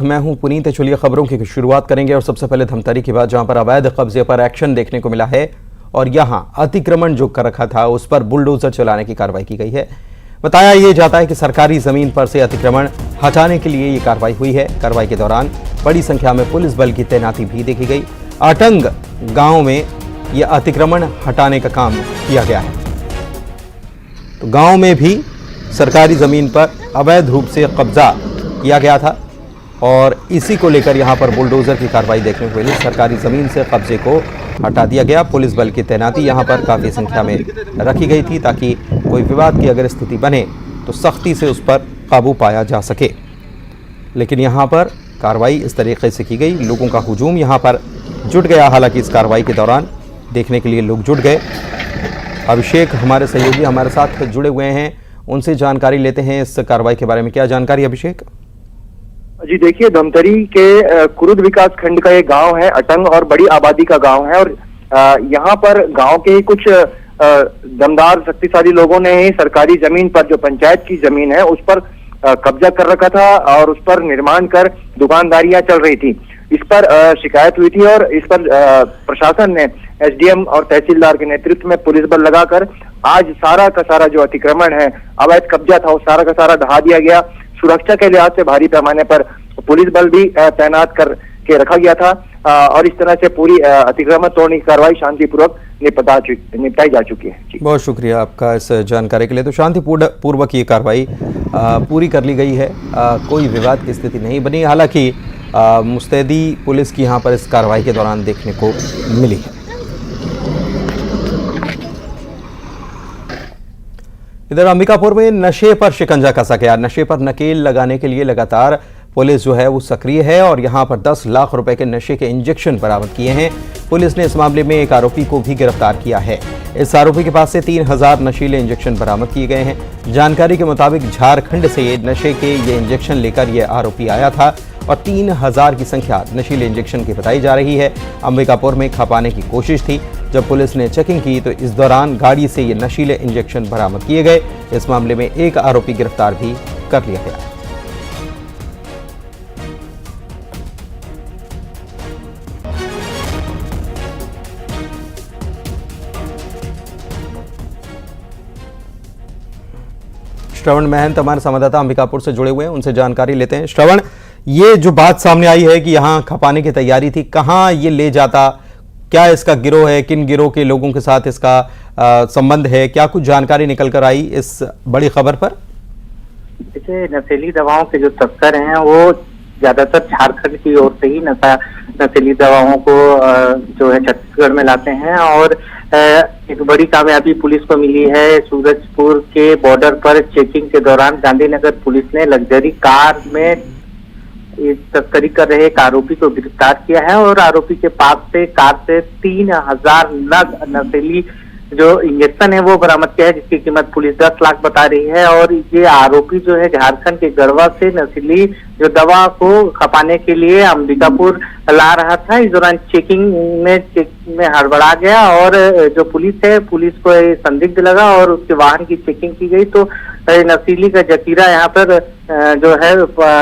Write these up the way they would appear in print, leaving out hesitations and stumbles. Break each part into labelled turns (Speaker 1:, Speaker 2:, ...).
Speaker 1: मैं हूं पुनीत। चलिए खबरों की शुरुआत करेंगे और सबसे पहले धमतरी की बात, जहां पर अवैध कब्जे पर एक्शन देखने को मिला है और यहां अतिक्रमण जो कर रखा था उस पर बुलडोजर चलाने की कार्रवाई की गई है। बताया यह जाता है कि सरकारी जमीन पर से अतिक्रमण हटाने के लिए ये कार्रवाई हुई है। कार्रवाई के दौरान बड़ी संख्या में पुलिस बल की तैनाती भी देखी गई। अटंग गांव में यह अतिक्रमण हटाने का काम किया गया है। तो गांव में भी सरकारी जमीन पर अवैध रूप से कब्जा किया गया था और इसी को लेकर यहां पर बुलडोजर की कार्रवाई देखने को मिली। सरकारी जमीन से कब्जे को हटा दिया गया। पुलिस बल की तैनाती यहां पर काफ़ी संख्या में रखी गई थी ताकि कोई विवाद की अगर स्थिति बने तो सख्ती से उस पर काबू पाया जा सके। लेकिन यहां पर कार्रवाई इस तरीके से की गई, लोगों का हुजूम यहां पर जुट गया। हालांकि इस कार्रवाई के दौरान देखने के लिए लोग जुट गए। अभिषेक हमारे सहयोगी हमारे साथ जुड़े हुए हैं, उनसे जानकारी लेते हैं इस कार्रवाई के बारे में। क्या जानकारी अभिषेक?
Speaker 2: जी देखिए, धमतरी के कुरुद विकास खंड का ये गांव है, अटंग, और बड़ी आबादी का गांव है। और यहाँ पर गांव के कुछ दमदार शक्तिशाली लोगों ने ही सरकारी जमीन पर, जो पंचायत की जमीन है, उस पर कब्जा कर रखा था और उस पर निर्माण कर दुकानदारियां चल रही थी। इस पर शिकायत हुई थी और इस पर प्रशासन ने एसडीएम और तहसीलदार के नेतृत्व में पुलिस बल लगाकर आज सारा का सारा जो अतिक्रमण है, अवैध कब्जा था, वो सारा का सारा ढहा दिया गया। सुरक्षा के लिहाज से भारी पैमाने पर पुलिस बल भी तैनात कर के रखा गया था और इस तरह से पूरी अतिक्रमण तोड़ने की कार्रवाई शांतिपूर्वक निपटाई जा चुकी है। बहुत
Speaker 1: शुक्रिया आपका इस जानकारी के लिए। तो शांतिपूर्वक ये कार्रवाई पूरी कर ली गई है, कोई विवाद की स्थिति नहीं बनी। हालांकि मुस्तैदी पुलिस की यहाँ पर इस कार्रवाई के दौरान देखने को मिली है। इधर अंबिकापुर में नशे पर शिकंजा कसा गया। नशे पर नकेल लगाने के लिए लगातार पुलिस जो है वो सक्रिय है और यहां पर 10 लाख रुपए के नशे के इंजेक्शन बरामद किए हैं। पुलिस ने इस मामले में एक आरोपी को भी गिरफ्तार किया है। इस आरोपी के पास से 3000 नशीले इंजेक्शन बरामद किए गए हैं। जानकारी के मुताबिक झारखंड से नशे के ये इंजेक्शन लेकर यह आरोपी आया था और 3000 की संख्या नशीले इंजेक्शन की बताई जा रही है। अंबिकापुर में खपाने की कोशिश थी। जब पुलिस ने चेकिंग की तो इस दौरान गाड़ी से ये नशीले इंजेक्शन बरामद किए गए। इस मामले में एक आरोपी गिरफ्तार भी कर लिया गया। श्रवण महंत हमारे संवाददाता अंबिकापुर से जुड़े हुए हैं, उनसे जानकारी लेते हैं। श्रवण, ये जो बात सामने आई है कि यहाँ खपाने की तैयारी थी, कहाँ ये ले जाता, क्या इसका गिरोह है, किन गिरोह के लोगों के साथ इसका संबंध है, क्या कुछ जानकारी निकल कर आई इस बड़ी खबर पर?
Speaker 3: जैसे नशीली दवाओं के जो तस्कर हैं वो ज्यादातर झारखंड की ओर से ही नशीली दवाओं को जो है छत्तीसगढ़ में लाते हैं और एक बड़ी कामयाबी पुलिस को मिली है। सूरजपुर के बॉर्डर पर चेकिंग के दौरान गांधीनगर पुलिस ने लग्जरी कार में तस्करी कर रहे एक आरोपी को गिरफ्तार किया है और आरोपी के पास से कार से 3000 नग नशीली जो इंजेक्शन है वो बरामद किया है, जिसकी कीमत पुलिस 10 लाख बता रही है। और ये आरोपी जो है झारखंड के गढ़वा से नशीली जो दवा को खपाने के लिए अंबिकापुर ला रहा था। इस दौरान चेकिंग में हड़बड़ा गया और जो पुलिस है, पुलिस को संदिग्ध लगा और उसके वाहन की चेकिंग की गई तो नशीली का जखीरा यहाँ पर जो है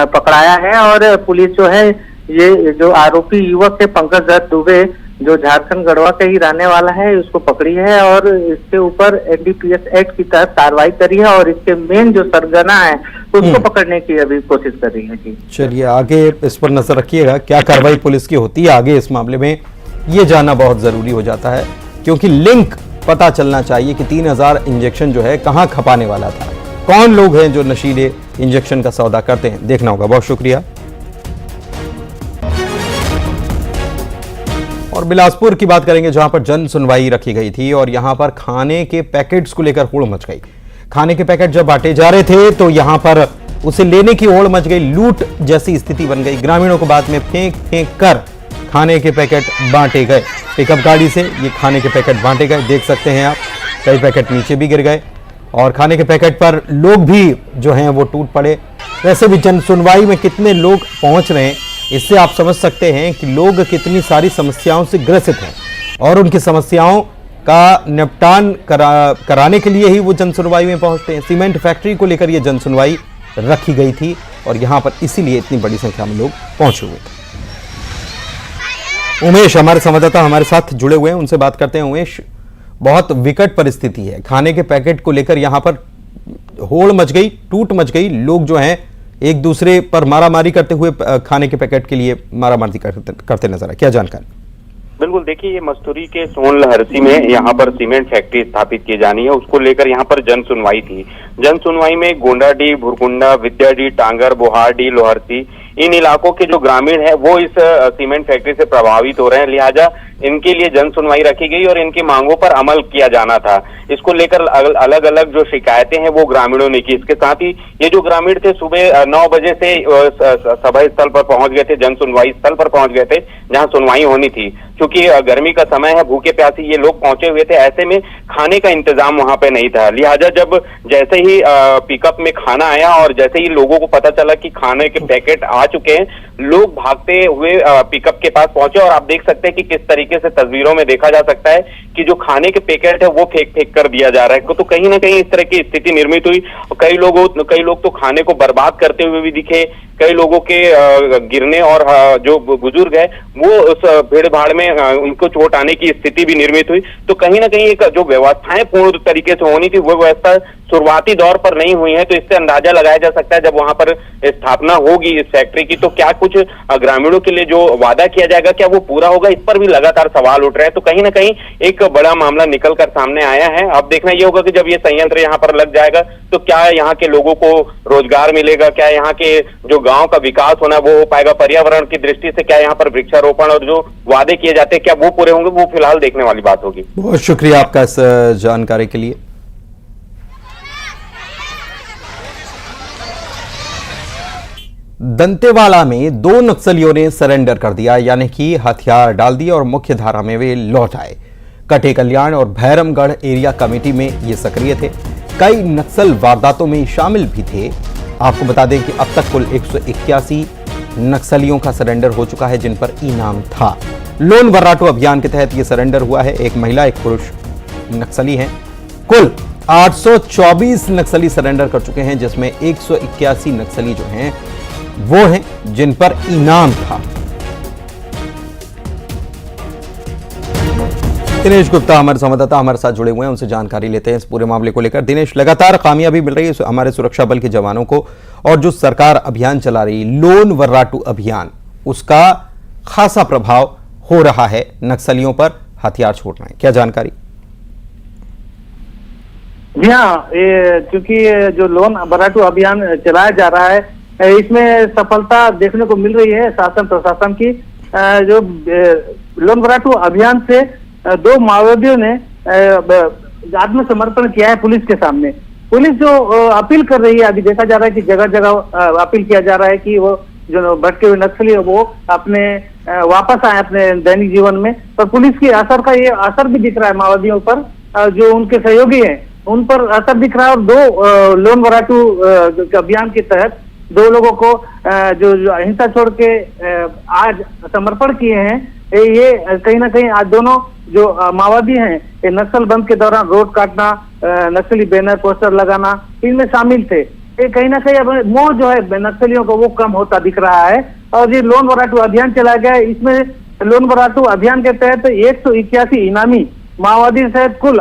Speaker 3: पकड़ाया है। और पुलिस जो है ये जो आरोपी युवक है पंकज दत्त दुबे, जो झारखंड गढ़वा का ही रहने वाला है, उसको पकड़ी है और इसके ऊपर एनडीपीएस एक्ट की तहत कार्रवाई करी है और इसके मेन जो सरगना है उसको पकड़ने की अभी कोशिश कर रही है। जी
Speaker 1: चलिए, आगे इस पर नजर रखिएगा क्या कार्रवाई पुलिस की होती है आगे इस मामले में, ये जानना बहुत जरूरी हो जाता है क्योंकि लिंक पता चलना चाहिए कि 3000 इंजेक्शन जो है कहाँ खपाने वाला था, कौन लोग हैं जो नशीले इंजेक्शन का सौदा करते हैं, देखना होगा। बहुत शुक्रिया। और बिलासपुर की बात करेंगे जहां पर जन सुनवाई रखी गई थी और यहां पर खाने के पैकेट्स को लेकर होड़ मच गई। खाने के पैकेट जब बांटे जा रहे थे तो यहां पर उसे लेने की होड़ मच गई, लूट जैसी स्थिति बन गई। ग्रामीणों को बाद में फेंक कर खाने के पैकेट बांटे गए। पिकअप गाड़ी से ये खाने के पैकेट बांटे गए, देख सकते हैं आप, कई पैकेट नीचे भी गिर गए और खाने के पैकेट पर लोग भी जो हैं वो टूट पड़े। वैसे भी जन सुनवाई में कितने लोग पहुंच रहे हैं इससे आप समझ सकते हैं कि लोग कितनी सारी समस्याओं से ग्रसित हैं और उनकी समस्याओं का निपटान कराने के लिए ही वो जन सुनवाई में पहुंचते हैं। सीमेंट फैक्ट्री को लेकर ये जन सुनवाई रखी गई थी और यहाँ पर इसीलिए इतनी बड़ी संख्या में लोग पहुंचे हुए थे। उमेश हमारे संवाददाता हमारे साथ जुड़े हुए हैं, उनसे बात करते हैं। उमेश, बहुत विकट परिस्थिति है, खाने के पैकेट को लेकर यहाँ पर होड़ मच गई, टूट मच गई, लोग जो हैं एक दूसरे पर मारामारी करते हुए खाने के पैकेट के लिए मारामारी करते नजर आए, क्या जानकारी?
Speaker 4: बिल्कुल, देखिए ये मस्तूरी के सोन लहरसी में यहाँ पर सीमेंट फैक्ट्री स्थापित की जानी है, उसको लेकर यहाँ पर जन सुनवाई थी। जन सुनवाई में गोंडाडीह, भुरकुंडा, विद्याडीह, टांगर, बोहारडीह, लोहरसी, इन इलाकों के जो ग्रामीण है वो इस सीमेंट फैक्ट्री से प्रभावित हो रहे हैं, लिहाजा इनके लिए जन सुनवाई रखी गई और इनकी मांगों पर अमल किया जाना था। इसको लेकर अलग अलग जो शिकायतें हैं वो ग्रामीणों ने की। इसके साथ ही ये जो ग्रामीण थे सुबह 9 बजे से सभा स्थल पर पहुंच गए थे, जन सुनवाई स्थल पर पहुंच गए थे जहां सुनवाई होनी थी। क्योंकि गर्मी का समय है, भूखे प्यासे ये लोग पहुंचे हुए थे, ऐसे में खाने का इंतजाम वहां पे नहीं था। लिहाजा जब जैसे ही पिकअप में खाना आया और जैसे ही लोगों को पता चला कि खाने के पैकेट आ चुके हैं, लोग भागते हुए पिकअप के पास पहुंचे और आप देख सकते हैं कि किस तरीके से तस्वीरों में देखा जा सकता है कि जो खाने के पैकेट है वो फेंक फेंक कर दिया जा रहा है। तो कहीं ना कहीं इस तरह की स्थिति निर्मित हुई। कई लोग तो खाने को बर्बाद करते हुए भी दिखे, कई लोगों के गिरने और जो बुजुर्ग है वो उस भीड़ भाड़ में उनको चोट आने की स्थिति भी निर्मित हुई। तो कहीं ना कहीं एक जो व्यवस्थाएं पूर्ण तरीके से होनी थी वो व्यवस्था शुरुआती दौर पर नहीं हुई है। तो इससे अंदाजा लगाया जा सकता है जब वहां पर स्थापना होगी इस फैक्ट्री की तो क्या कुछ ग्रामीणों के लिए जो वादा किया जाएगा क्या वो पूरा होगा, इस पर भी लगातार सवाल उठ रहे हैं। तो कहीं ना कहीं एक बड़ा मामला निकल कर सामने आया है। अब देखना ये होगा कि जब ये संयंत्र यहाँ पर लग जाएगा तो क्या यहाँ के लोगों को रोजगार मिलेगा, क्या यहाँ के जो गांव का विकास होना वो हो पाएगा, पर्यावरण की दृष्टि से क्या यहाँ पर वृक्षारोपण और जो वादे किए जाते हैं क्या वो पूरे होंगे, वो फिलहाल देखने वाली बात होगी।
Speaker 1: बहुत शुक्रिया आपका इस जानकारी के लिए। दंतेवाड़ा में 2 नक्सलियों ने सरेंडर कर दिया, यानी कि हथियार डाल दिए और मुख्य धारा में वे लौट आए। कटे कल्याण और भैरमगढ़ एरिया कमेटी में ये सक्रिय थे, कई नक्सल वारदातों में शामिल भी थे। आपको बता दें कि अब तक कुल 181 नक्सलियों का सरेंडर हो चुका है जिन पर इनाम था। लोन वर्राटू अभियान के तहत यह सरेंडर हुआ है। एक महिला एक पुरुष नक्सली हैं। कुल 824 नक्सली सरेंडर कर चुके हैं, जिसमें 181 नक्सली जो हैं वो हैं जिन पर इनाम था। दिनेश गुप्ता हमारे संवाददाता हमारे साथ जुड़े हुए हैं, उनसे जानकारी लेते हैं इस पूरे मामले को लेकर। दिनेश, लगातार कामयाबी मिल रही है हमारे सुरक्षा बल के जवानों को और जो सरकार अभियान चला रही लोन वर्राटू अभियान, उसका खासा प्रभाव हो रहा है नक्सलियों पर हथियार छोड़ना है, क्या जानकारी?
Speaker 5: जी हाँ, क्योंकि जो लोन वर्राटू अभियान चलाया जा रहा है इसमें सफलता देखने को मिल रही है शासन प्रशासन की। जो लोन वर्राटू अभियान से 2 माओवादियों ने आत्मसमर्पण किया है पुलिस के सामने। पुलिस जो अपील कर रही है, अभी देखा जा रहा है कि जगह जगह अपील किया जा रहा है कि वो जो भटके हुए नक्सली है वो अपने वापस आए अपने दैनिक जीवन में। पर पुलिस की असर का ये असर भी दिख रहा है माओवादियों पर, जो उनके सहयोगी हैं उन पर असर दिख रहा है। और 2 लोन वर्राटू अभियान के तहत 2 लोगों को जो हिंसा छोड़ के आज समर्पण किए हैं, ये कहीं ना कहीं आज दोनों जो माओवादी हैं ये नक्सल बंद के दौरान रोड काटना, नक्सली बैनर पोस्टर लगाना इनमें शामिल थे। ये कहीं ना कहीं अब मोह जो है नक्सलियों को वो कम होता दिख रहा है। और ये लोन वर्राटू अभियान चलाया गया है, इसमें लोन वर्राटू अभियान के तहत 181 इनामी माओवादी सहित कुल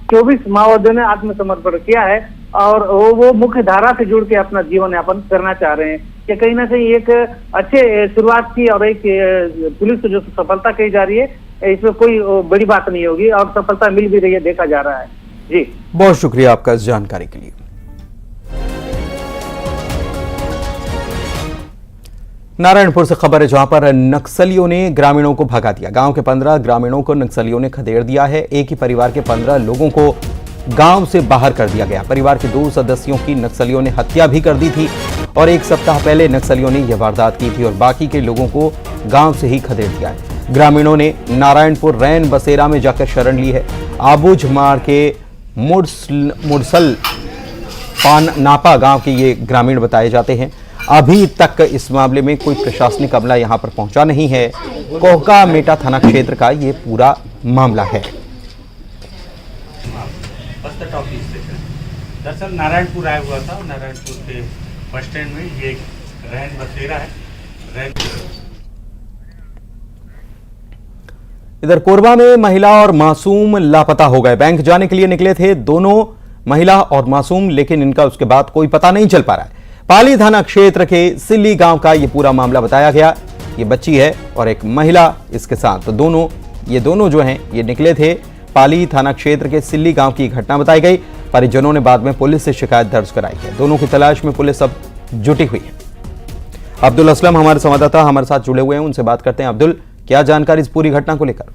Speaker 5: 24 माओवादियों ने आत्मसमर्पण किया है और वो मुख्य धारा से जुड़ के अपना जीवन यापन करना चाह रहे हैं। कि कहीं ना कहीं एक अच्छे शुरुआत की और एक पुलिस को जो सफलता कही जा रही है इसमें कोई बड़ी बात नहीं होगी और सफलता मिल भी रही है, देखा जा रहा है। जी
Speaker 1: बहुत शुक्रिया आपका इस जानकारी के लिए। नारायणपुर से खबर है जहां पर नक्सलियों ने ग्रामीणों को भगा दिया। गांव के 15 ग्रामीणों को नक्सलियों ने खदेड़ दिया है। एक ही परिवार के 15 लोगों को गांव से बाहर कर दिया गया। परिवार के 2 सदस्यों की नक्सलियों ने हत्या भी कर दी थी और 1 सप्ताह पहले नक्सलियों ने यह वारदात की थी और बाकी के लोगों को गांव से ही खदेड़ दिया है। ग्रामीणों ने नारायणपुर रैन बसेरा में जाकर शरण ली है। आबूझमाड़ के मुरसल पान नापा गांव के ये ग्रामीण बताए जाते हैं। अभी तक इस मामले में कोई प्रशासनिक अमला यहां पर पहुंचा नहीं है। कोहका मेटा थाना क्षेत्र का ये पूरा मामला है।
Speaker 6: दरअसल नारायणपुर आया हुआ था, नारायणपुर के बस स्टैंड में ये रैन बसेरा है। रैन
Speaker 1: इधर कोरबा में महिला और मासूम लापता हो गए। बैंक जाने के लिए निकले थे दोनों महिला और मासूम, लेकिन इनका उसके बाद कोई पता नहीं चल पा रहा है। पाली थाना क्षेत्र के सिल्ली गांव का यह पूरा मामला बताया गया। ये बच्ची है और एक महिला इसके साथ, तो ये दोनों जो हैं ये निकले थे। पाली थाना क्षेत्र के सिल्ली गांव की घटना बताई गई। परिजनों ने बाद में पुलिस से शिकायत दर्ज कराई है। दोनों की तलाश में पुलिस अब जुटी हुई है। अब्दुल असलम हमारे संवाददाता हमारे साथ जुड़े हुए हैं, उनसे बात करते हैं। अब्दुल, क्या जानकारी इस पूरी घटना को लेकर?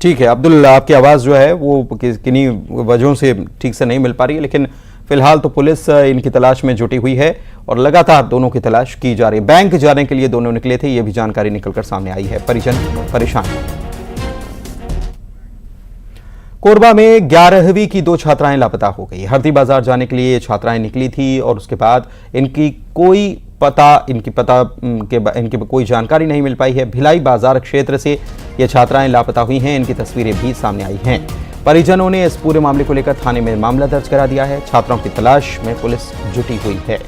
Speaker 1: ठीक है अब्दुल, आपकी आवाज जो है वो किन्हीं वजहों से ठीक से नहीं मिल पा रही है, लेकिन फिलहाल तो पुलिस इनकी तलाश में जुटी हुई है और लगातार दोनों की तलाश की जा रही है। बैंक जाने के लिए दोनों निकले थे, ये भी जानकारी निकलकर सामने आई है। परिजन परेशान। कोरबा में 11वीं की 2 छात्राएं लापता हो गई। हरदी बाजार जाने के लिए ये छात्राएं निकली थी और उसके बाद इनकी कोई जानकारी नहीं मिल पाई है। भिलाई बाजार क्षेत्र से ये छात्राएं लापता हुई हैं। इनकी तस्वीरें भी सामने आई हैं। परिजनों ने इस पूरे मामले को लेकर थाने में मामला दर्ज करा दिया है। छात्राओं की तलाश में पुलिस जुटी हुई है।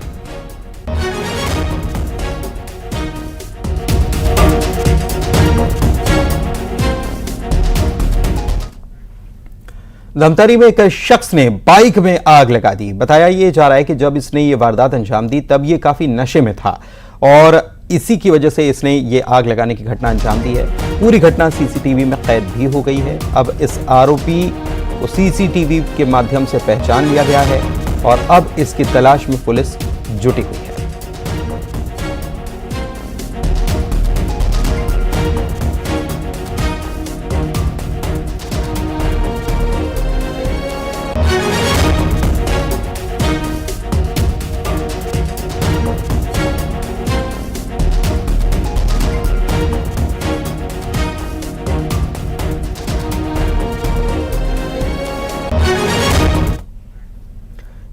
Speaker 1: धमतरी में एक शख्स ने बाइक में आग लगा दी। बताया ये जा रहा है कि जब इसने ये वारदात अंजाम दी तब ये काफी नशे में था और इसी की वजह से इसने ये आग लगाने की घटना अंजाम दी है। पूरी घटना सीसीटीवी में कैद भी हो गई है। अब इस आरोपी को सीसीटीवी के माध्यम से पहचान लिया गया है और अब इसकी तलाश में पुलिस जुटी हुई है।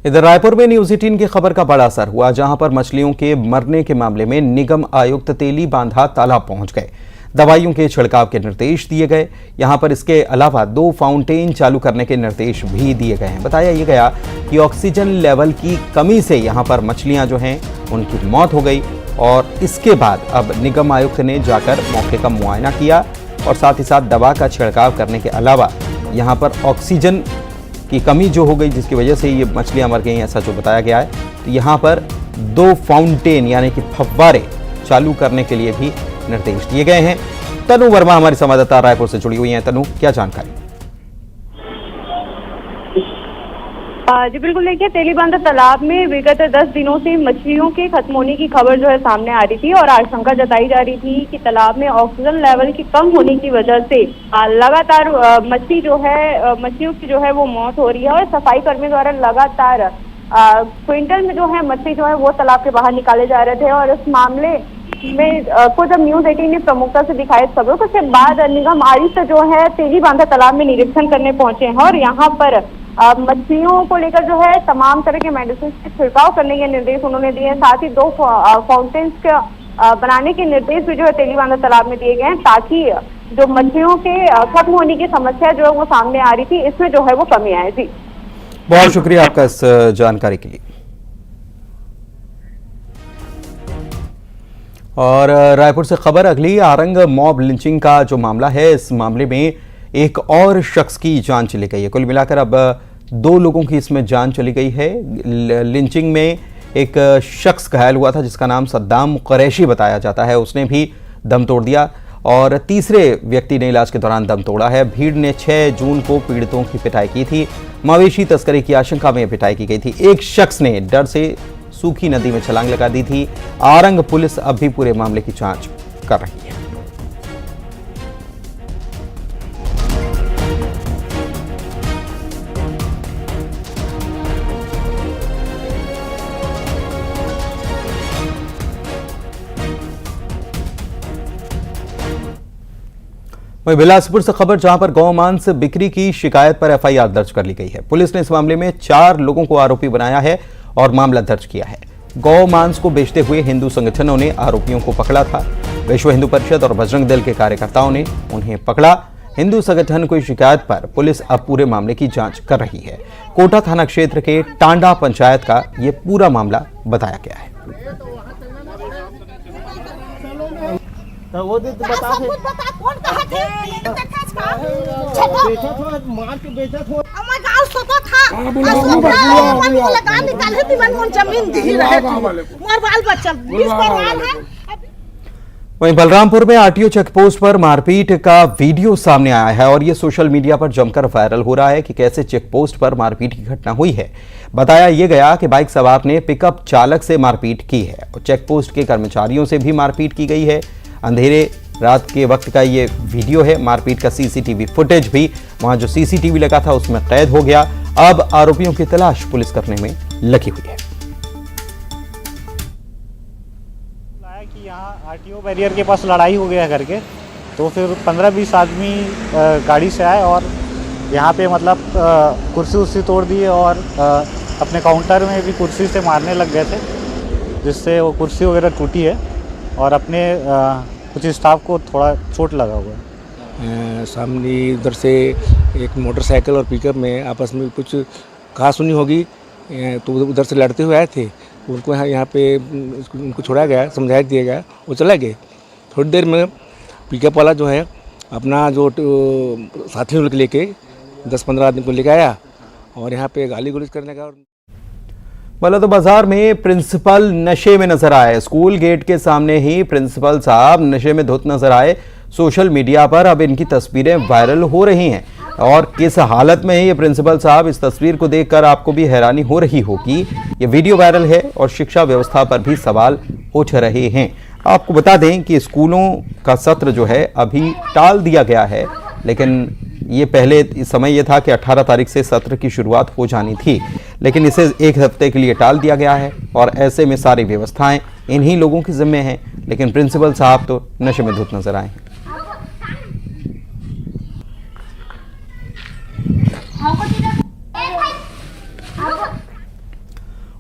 Speaker 1: इधर रायपुर में न्यूज 18 की खबर का बड़ा असर हुआ, जहां पर मछलियों के मरने के मामले में निगम आयुक्त तेली बांधा तालाब पहुंच गए। दवाइयों के छिड़काव के निर्देश दिए गए। यहां पर इसके अलावा 2 फाउंटेन चालू करने के निर्देश भी दिए गए हैं। बताया यह गया कि ऑक्सीजन लेवल की कमी से यहां पर मछलियां जो हैं उनकी मौत हो गई और इसके बाद अब निगम आयुक्त ने जाकर मौके का मुआयना किया और साथ ही साथ दवा का छिड़काव करने के अलावा यहाँ पर ऑक्सीजन की कमी जो हो गई जिसकी वजह से ये मछलियां मर गई, ऐसा जो बताया गया है। तो यहाँ पर 2 फाउंटेन यानी कि फव्वारे चालू करने के लिए भी निर्देश दिए गए हैं। तनु वर्मा हमारी संवाददाता रायपुर से जुड़ी हुई हैं। तनु, क्या जानकारी?
Speaker 7: जी बिल्कुल, देखिए तेलीबांधा तालाब में विगत 10 दिनों से मछलियों के खत्म होने की खबर जो है सामने आ रही थी और आशंका जताई जा रही थी कि तालाब में ऑक्सीजन लेवल की कम होने की वजह से लगातार मछलियों की जो है वो मौत हो रही है और सफाई कर्मी द्वारा लगातार क्विंटल में जो है मछली जो है वो तालाब के बाहर निकाले जा रहे थे। और इस मामले में को जब न्यूज 18 ने प्रमुखता से दिखाई खबरों के बाद निगम आयुक्त जो है तेलीबांधा तालाब में निरीक्षण करने पहुंचे हैं और यहाँ पर मछलियों को लेकर जो है तमाम तरह के मेडिसिन के छिड़काव करने के निर्देश उन्होंने दिए हैं। साथ ही 2 फाउंटेन्स का बनाने के निर्देश भी जो है तेलीबांधा तालाब में दिए गए हैं ताकि जो मछलियों के खत्म होने की समस्या जो है वो सामने आ रही थी, इसमें जो है वो कमी आए। जी
Speaker 1: बहुत शुक्रिया आपका इस जानकारी के लिए। और रायपुर से खबर अगली, आरंग मॉब लिंचिंग का जो मामला है, इस मामले में एक और शख्स की जान चली गई है। कुल मिलाकर अब 2 लोगों की इसमें जान चली गई है। लिंचिंग में एक शख्स घायल हुआ था जिसका नाम सद्दाम कुरैशी बताया जाता है, उसने भी दम तोड़ दिया और तीसरे व्यक्ति ने इलाज के दौरान दम तोड़ा है। भीड़ ने 6 जून को पीड़ितों की पिटाई की थी। मवेशी तस्करी की आशंका में पिटाई की गई थी। एक शख्स ने डर से सूखी नदी में छलांग लगा दी थी। आरंग पुलिस अब भी पूरे मामले की जांच कर रही है। वहीं बिलासपुर से खबर, जहां पर गौ मांस बिक्री की शिकायत पर एफआईआर दर्ज कर ली गई है। पुलिस ने इस मामले में 4 लोगों को आरोपी बनाया है और मामला दर्ज किया है। गौ मांस को बेचते हुए हिंदू संगठनों ने आरोपियों को पकड़ा था। विश्व हिंदू परिषद और बजरंग दल के कार्यकर्ताओं ने उन्हें पकड़ा। हिंदू संगठन की शिकायत पर पुलिस अब पूरे मामले की जांच कर रही है। कोटा थाना क्षेत्र के टांडा पंचायत का ये पूरा मामला बताया गया है।
Speaker 8: वो बता कौन कहा थे मार के बेचा था हमार गांव सोता था मन को लगा निकाले दीवान को जमीन दी रहे मोर बाल बच्चा 20 परिवार है।
Speaker 1: वहीं बलरामपुर में आरटीओ चेकपोस्ट पर मारपीट का वीडियो सामने आया है और ये सोशल मीडिया पर जमकर वायरल हो रहा है कि कैसे चेकपोस्ट पर मारपीट की घटना हुई है। बताया ये गया कि बाइक सवार ने पिकअप चालक से मारपीट की है और चेकपोस्ट के कर्मचारियों से भी मारपीट की गई है। अंधेरे रात के वक्त का ये वीडियो है। मारपीट का सीसीटीवी फुटेज भी वहां जो सीसीटीवी लगा था उसमें कैद हो गया। अब आरोपियों की तलाश पुलिस करने में लगी हुई है।
Speaker 9: कि यहाँ आरटीओ बैरियर के पास लड़ाई हो गया करके, तो फिर 15-20 आदमी गाड़ी से आए और यहाँ पे मतलब कुर्सी उर्सी तोड़ दिए और अपने काउंटर में भी कुर्सी से मारने लग गए थे, जिससे वो कुर्सी वगैरह टूटी है और अपने कुछ स्टाफ को थोड़ा चोट लगा हुआ है।
Speaker 10: सामने उधर से एक मोटरसाइकिल और पिकअप में आपस में कुछ कहा सुनी होगी, तो उधर से लड़ते हुए आए थे। उनको यहाँ पे उनको छोड़ा गया, समझाया दिया गया, वो चला गए। थोड़ी देर में पिकअप वाला जो है अपना जो साथियों को लेके 10-15 आदमी को लेके आया और यहाँ पे गाली गुलज करने का।
Speaker 1: बलौदाबाजार में प्रिंसिपल नशे में नजर आए। स्कूल गेट के सामने ही प्रिंसिपल साहब नशे में धुत नजर आए। सोशल मीडिया पर अब इनकी तस्वीरें वायरल हो रही हैं और किस हालत में है ये प्रिंसिपल साहब, इस तस्वीर को देखकर आपको भी हैरानी हो रही होगी। ये वीडियो वायरल है और शिक्षा व्यवस्था पर भी सवाल उठ रहे हैं। आपको बता दें कि स्कूलों का सत्र जो है अभी टाल दिया गया है, लेकिन ये पहले समय ये था कि 18 तारीख से सत्र की शुरुआत हो जानी थी, लेकिन इसे एक हफ्ते के लिए टाल दिया गया है और ऐसे में सारी व्यवस्थाएं इन्हीं लोगों के जिम्मे हैं। लेकिन प्रिंसिपल साहब तो नशे में धुत नजर आए हैं।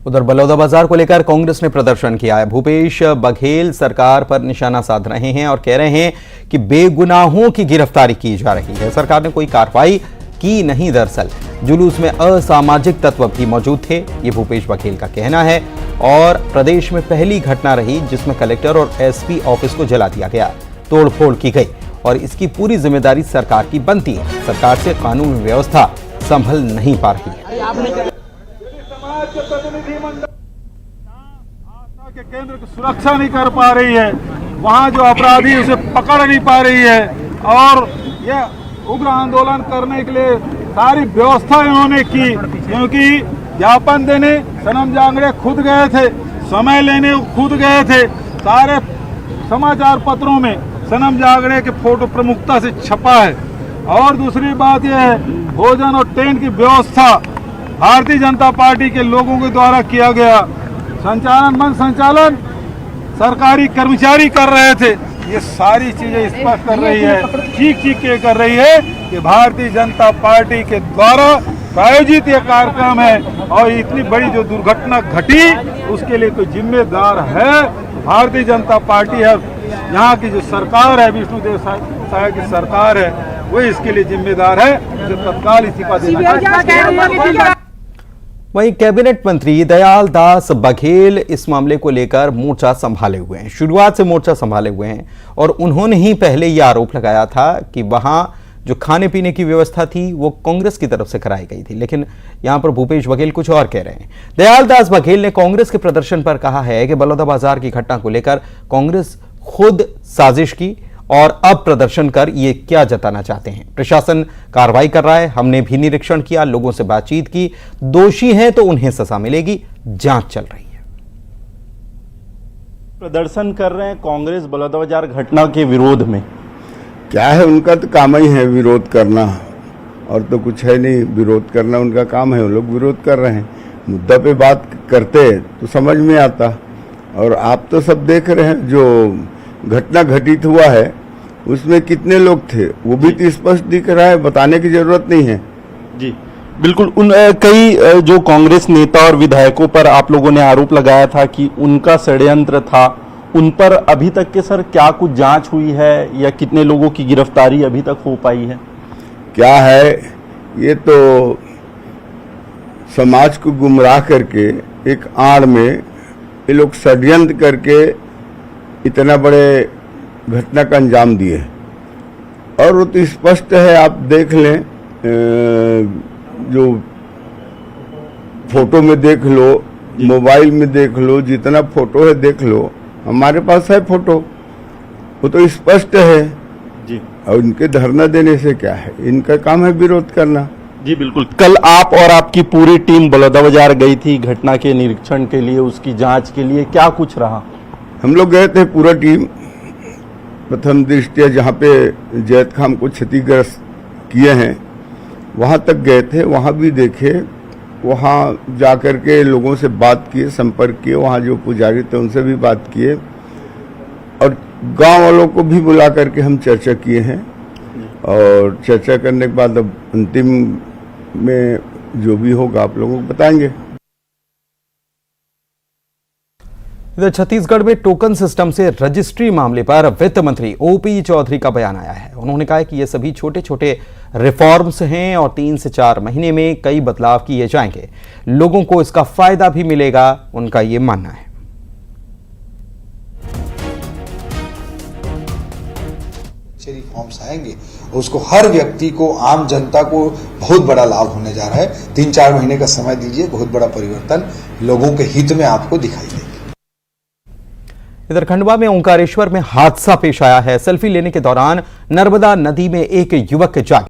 Speaker 1: उधर बलौदाबाजार को लेकर कांग्रेस ने प्रदर्शन किया है। भूपेश बघेल सरकार पर निशाना साध रहे हैं और कह रहे हैं कि बेगुनाहों की गिरफ्तारी की जा रही है, सरकार ने कोई कार्रवाई की नहीं। दरअसल जुलूस में असामाजिक तत्व भी मौजूद थे, ये भूपेश बघेल का कहना है। और प्रदेश में पहली घटना रही जिसमें कलेक्टर और एसपी ऑफिस को जला दिया गया, तोड़फोड़ की गई और इसकी पूरी जिम्मेदारी सरकार की बनती है। सरकार से कानून व्यवस्था संभल नहीं पा रही है।
Speaker 11: के केंद्र की सुरक्षा नहीं कर पा रही है, वहाँ जो अपराधी उसे पकड़ नहीं पा रही है और ये उग्र आंदोलन करने के लिए सारी व्यवस्था इन्होंने की। क्योंकि ज्ञापन देने सनम जांगड़े खुद गए थे, समय लेने खुद गए थे, सारे समाचार पत्रों में सनम जांगड़े के फोटो प्रमुखता से छपा है। और दूसरी बात यह है, भोजन और टेंट की व्यवस्था भारतीय जनता पार्टी के लोगों के द्वारा किया गया। संचालन सरकारी कर्मचारी कर रहे थे। ये सारी चीजें स्पष्ट कर रही है, चीख के कर रही है कि भारतीय जनता पार्टी के द्वारा प्रायोजित ये कार्यक्रम है और इतनी बड़ी जो दुर्घटना घटी उसके लिए कोई जिम्मेदार है भारतीय जनता पार्टी है। यहाँ की जो सरकार है, विष्णुदेव साय की सरकार है, वो इसके लिए जिम्मेदार है, जो तत्काल इस्तीफा देना।
Speaker 1: वहीं कैबिनेट मंत्री दयाल दास बघेल इस मामले को लेकर मोर्चा संभाले हुए हैं, शुरुआत से मोर्चा संभाले हुए हैं और उन्होंने ही पहले यह आरोप लगाया था कि वहां जो खाने पीने की व्यवस्था थी वो कांग्रेस की तरफ से कराई गई थी। लेकिन यहां पर भूपेश बघेल कुछ और कह रहे हैं। दयाल दास बघेल ने कांग्रेस के प्रदर्शन पर कहा है कि बलौदाबाजार की घटना को लेकर कांग्रेस खुद साजिश की और अब प्रदर्शन कर ये क्या जताना चाहते हैं। प्रशासन कार्रवाई कर रहा है, हमने भी निरीक्षण किया, लोगों से बातचीत की, दोषी हैं तो उन्हें सजा मिलेगी, जांच चल रही है।
Speaker 12: प्रदर्शन कर रहे हैं कांग्रेस बलौदाबाजार घटना के विरोध में।
Speaker 13: क्या है, उनका तो काम ही है विरोध करना, और तो कुछ है नहीं। विरोध करना उनका काम है, वो लोग विरोध कर रहे हैं। मुद्दा पे बात करते तो समझ में आता। और आप तो सब देख रहे हैं जो घटना घटित हुआ है उसमें कितने लोग थे, वो भी तो स्पष्ट दिख रहा है, बताने की जरूरत नहीं है।
Speaker 12: जी बिल्कुल। कई जो कांग्रेस नेता और विधायकों पर आप लोगों ने आरोप लगाया था कि उनका षड्यंत्र था उन पर अभी तक के सर क्या कुछ जांच हुई है या कितने लोगों की गिरफ्तारी अभी तक हो पाई है?
Speaker 13: क्या है, ये तो समाज को गुमराह करके एक आड़ में ये लोग षड्यंत्र करके इतना बड़े घटना का अंजाम दिए और वो तो स्पष्ट है। आप देख लें, जो फोटो में देख लो, मोबाइल में देख लो, जितना फोटो है देख लो, हमारे पास है फोटो, वो तो स्पष्ट है
Speaker 12: जी।
Speaker 13: और इनके धरना देने से क्या है, इनका काम है विरोध करना।
Speaker 12: जी बिल्कुल। कल आप और आपकी पूरी टीम बलौदाबाजार गई थी घटना के निरीक्षण के लिए, उसकी जांच के लिए, क्या कुछ रहा?
Speaker 13: हम लोग गए थे पूरा टीम। प्रथम दृष्टया जहाँ पे जैद खान को क्षतिग्रस्त किए हैं वहाँ तक गए थे, वहाँ भी देखे, वहाँ जाकर के लोगों से बात किए, संपर्क किए, वहाँ जो पुजारी थे उनसे भी बात किए और गांव वालों को भी बुला करके हम चर्चा किए हैं। और चर्चा करने के बाद अब अंतिम में जो भी होगा आप लोगों को बताएंगे।
Speaker 1: इधर छत्तीसगढ़ में टोकन सिस्टम से रजिस्ट्री मामले पर वित्त मंत्री ओपी चौधरी का बयान आया है। उन्होंने कहा कि ये सभी छोटे छोटे रिफॉर्म्स हैं और 3 से 4 महीने में कई बदलाव किए जाएंगे, लोगों को इसका फायदा भी मिलेगा, उनका ये मानना है।
Speaker 14: रिफॉर्म्स आएंगे, उसको हर व्यक्ति को, आम जनता को बहुत बड़ा लाभ होने जा रहा है। 3-4 महीने का समय दीजिए, बहुत बड़ा परिवर्तन लोगों के हित में आपको दिखाई देगा।
Speaker 1: इधर खंडवा में ओंकारेश्वर में हादसा पेश आया है। सेल्फी लेने के दौरान नर्मदा नदी में एक युवक जाग